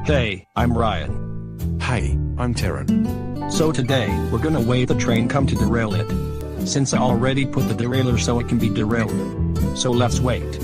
Hey, I'm Ryan. Hey, I'm Tarren. So today, we're gonna wait the train come to derail it. Since I already put the derailer so it can be derailed. So let's wait.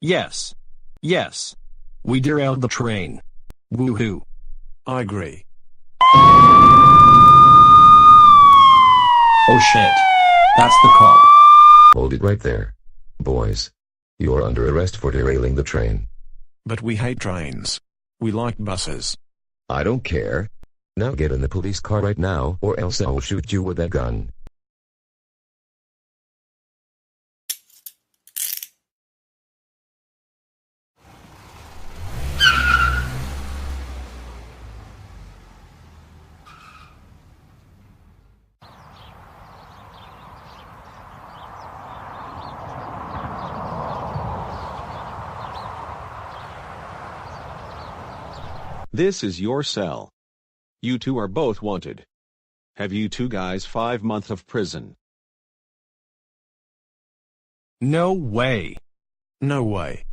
Yes. Yes. We derailed the train. Woohoo. I agree. Oh shit. That's the cop. Hold it right there. Boys. You're under arrest for derailing the train. But we hate trains. We like buses. I don't care. Now get in the police car right now, or else I'll shoot you with that gun. This is your cell. You two are both wanted. Have you two guys 5 months of prison? No way. No way.